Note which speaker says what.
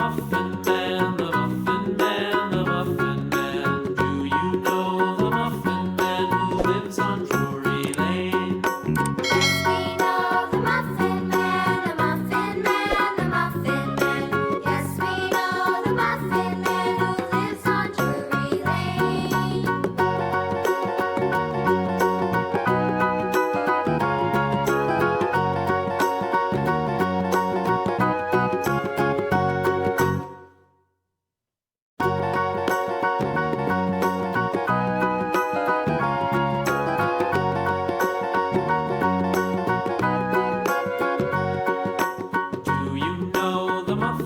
Speaker 1: Muffin Man, the Muffin Man, the Muffin Man. Do you know the Muffin Man who lives on Drury Lane?
Speaker 2: Yes, we know the Muffin Man, the Muffin Man, the Muffin Man. Yes, we know the Muffin Man who lives on Drury Lane.
Speaker 1: Do you know the Muffin